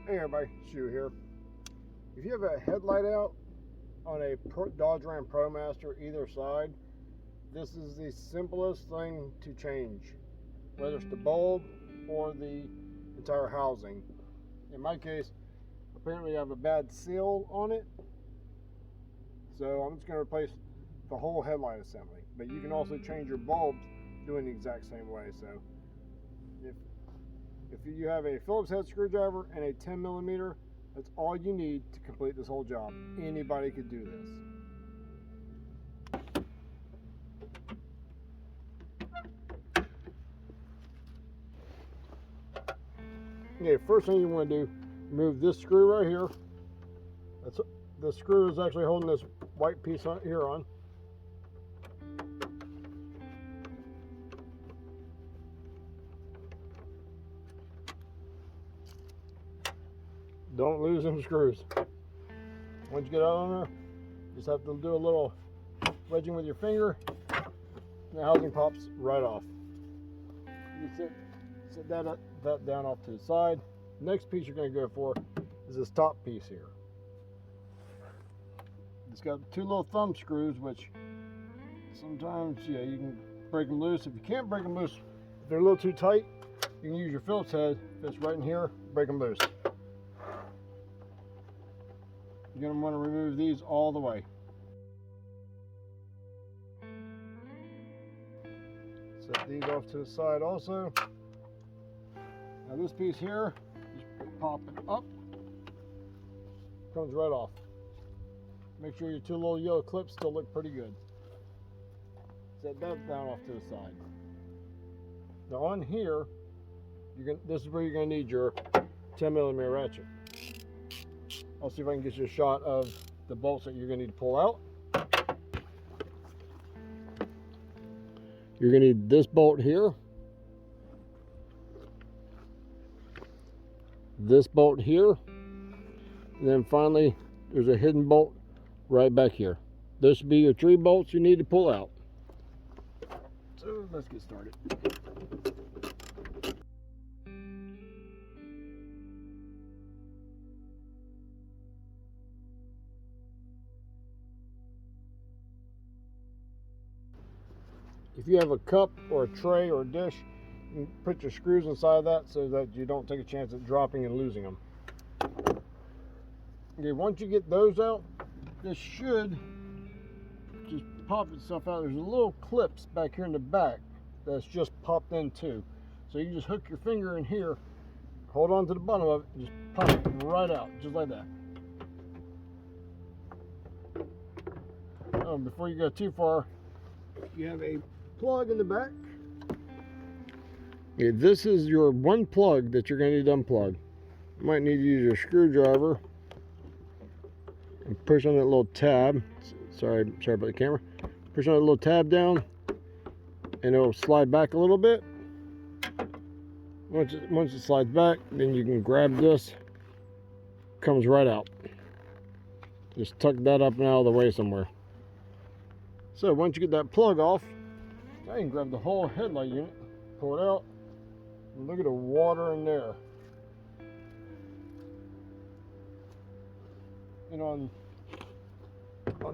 Hey everybody, Stu here. If you have a headlight out on a Dodge Ram Promaster either side, this is the simplest thing to change, whether it's the bulb or the entire housing. In my case, apparently I have a bad seal on it, so I'm just going to replace the whole headlight assembly. But you can also change your bulbs doing the exact same way. So if you have a Phillips head screwdriver and a 10mm, that's all you need to complete this whole job. Anybody could do this. Okay, first thing you want to do, remove this screw right here. The screw is actually holding this white piece here on. Don't lose them screws. Once you get out on there, just have to do a little wedging with your finger, and the housing pops right off. You sit that down off to the side. Next piece you're going to go for is this top piece here. It's got two little thumb screws, which sometimes, yeah, you can break them loose. If you can't break them loose, if they're a little too tight, you can use your Phillips head. If it's right in here, break them loose. You're going to want to remove these all the way. Set these off to the side also. Now this piece here, just pop it up, comes right off. Make sure your two little yellow clips still look pretty good. Set that down off to the side. Now on here, this is where you're going to need your 10mm ratchet. I'll see if I can get you a shot of the bolts that you're going to need to pull out. You're going to need this bolt here, this bolt here, and then finally there's a hidden bolt right back here. This will be your 3 bolts you need to pull out. So let's get started. If you have a cup or a tray or a dish, you can put your screws inside of that so that you don't take a chance at dropping and losing them. Okay, once you get those out, this should just pop itself out. There's a little clips back here in the back that's just popped in too. So you can just hook your finger in here, hold on to the bottom of it, and just pop it right out, just like that. Before you go too far, you have a plug in the back. Okay, this is your one plug that you're going to need to unplug. You might need to use your screwdriver and push on that little tab. Sorry about the camera. Push on that little tab down, and it'll slide back a little bit. Once it slides back, then you can grab this. Comes right out. Just tuck that up and out of the way somewhere. So once you get that plug off, now you can grab the whole headlight unit, pull it out, and look at the water in there. And on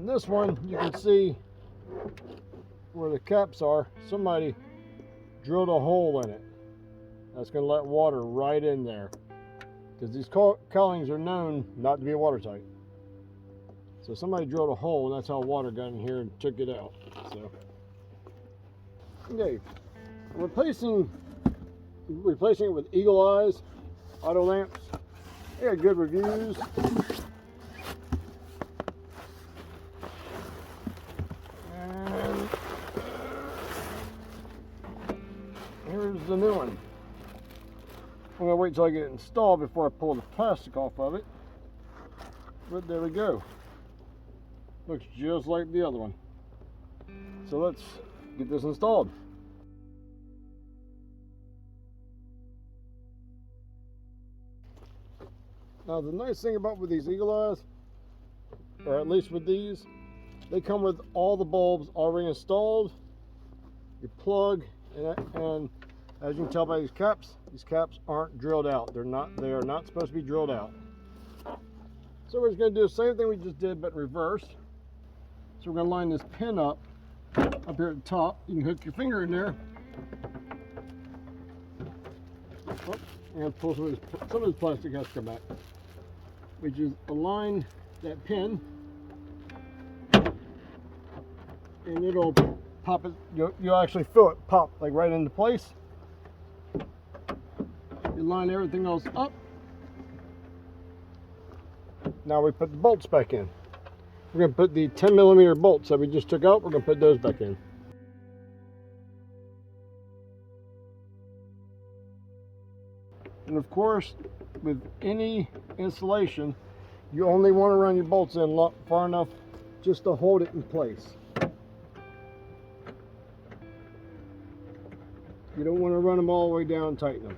this one, you can see where the caps are. Somebody drilled a hole in it. That's going to let water right in there, because these cowlings are known not to be watertight. So somebody drilled a hole, and that's how water got in here and took it out. So, okay, replacing it with Eagle Eyes auto lamps. They got good reviews. And here's the new one. I'm gonna wait till I get it installed before I pull the plastic off of it. But there we go. Looks just like the other one. So let's get this installed. Now the nice thing about with these Eagle Eyes, or at least with these, they come with all the bulbs already installed, your plug, and As you can tell by these caps aren't drilled out. They are not supposed to be drilled out. So we're just going to do the same thing we just did, but reverse. So we're going to line this pin up here at the top. You can hook your finger in there. Oh, and pull some of this plastic has to come back. We just align that pin, and it'll pop it. You'll actually feel it pop like right into place. You line everything else up. Now we put the bolts back in. We're going to put the 10mm bolts that we just took out, we're going to put those back in. And of course, with any installation, you only want to run your bolts in far enough just to hold it in place. You don't want to run them all the way down and tighten them.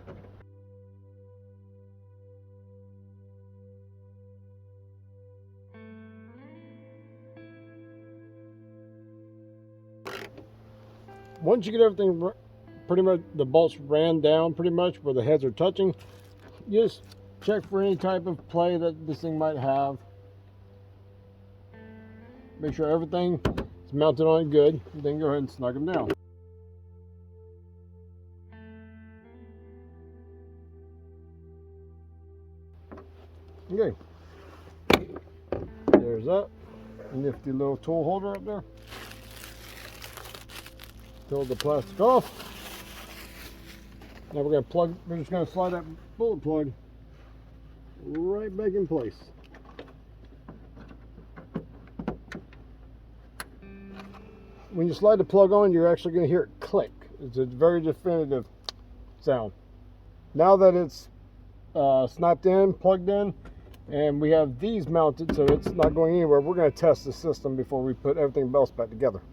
Once you get everything pretty much, the bolts ran down pretty much where the heads are touching, you just check for any type of play that this thing might have. Make sure everything is mounted on it good, and then go ahead and snug them down. Okay, there's that nifty little tool holder up there. Pull the plastic off. Now we're just going to slide that bullet plug right back in place. When you slide the plug on, you're actually going to hear it click. It's a very definitive sound. Now that it's snapped in, plugged in, and we have these mounted so it's not going anywhere, we're going to test the system before we put everything else back together.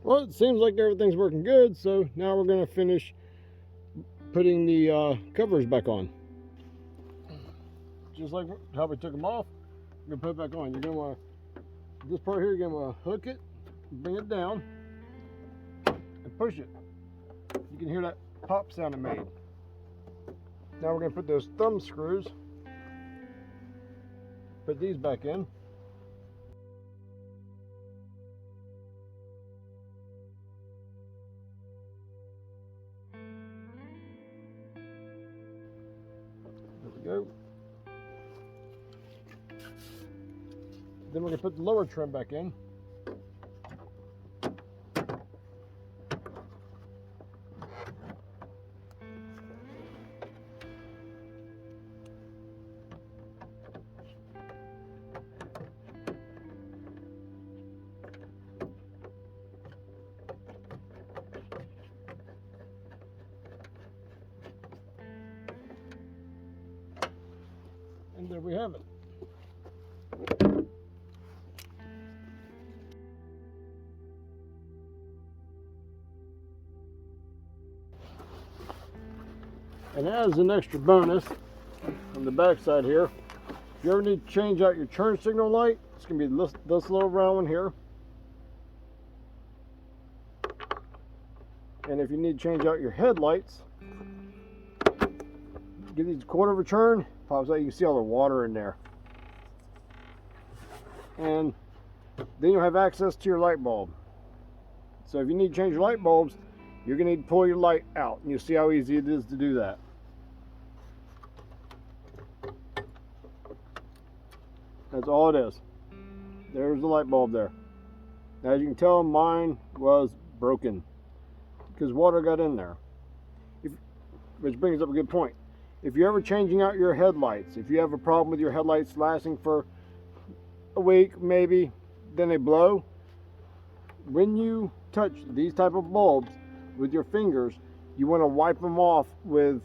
Well, it seems like everything's working good, so now we're going to finish putting the covers back on. Just like how we took them off, we're going to put it back on. You're going to want to, this part here, you're going to want to hook it, bring it down, and push it. You can hear that pop sound it made. Now we're going to put those thumb screws, put these back in. Go. Then we're going to put the lower trim back in. And there we have it. And as an extra bonus, on the back side here, if you ever need to change out your turn signal light, it's going to be this little round one here. And if you need to change out your headlights, give these a quarter of a turn, pops out, you can see all the water in there. And then you'll have access to your light bulb. So if you need to change your light bulbs, you're going to need to pull your light out, and you'll see how easy it is to do that. That's all it is. There's the light bulb there. Now, as you can tell, mine was broken because water got in there. Which brings up a good point. If you're ever changing out your headlights, if you have a problem with your headlights lasting for a week, maybe, then they blow, when you touch these type of bulbs with your fingers, you want to wipe them off with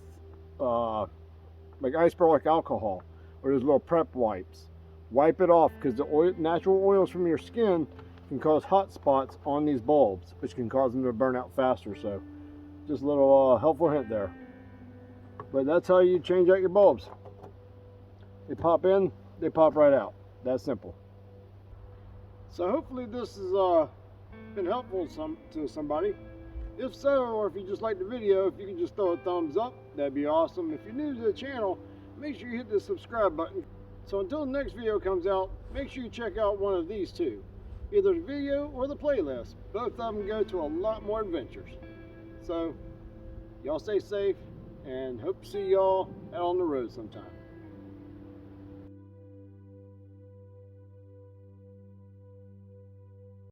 like isoprolyl alcohol or those little prep wipes. Wipe it off, because the natural oils from your skin can cause hot spots on these bulbs, which can cause them to burn out faster. So just a little helpful hint there. But that's how you change out your bulbs. They pop in, they pop right out. That's simple. So hopefully this has been helpful to somebody. If so, or if you just like the video, if you can just throw a thumbs up, that'd be awesome. If you're new to the channel, make sure you hit the subscribe button. So until the next video comes out, make sure you check out one of these two. Either the video or the playlist. Both of them go to a lot more adventures. So, y'all stay safe, and hope to see y'all out on the road sometime.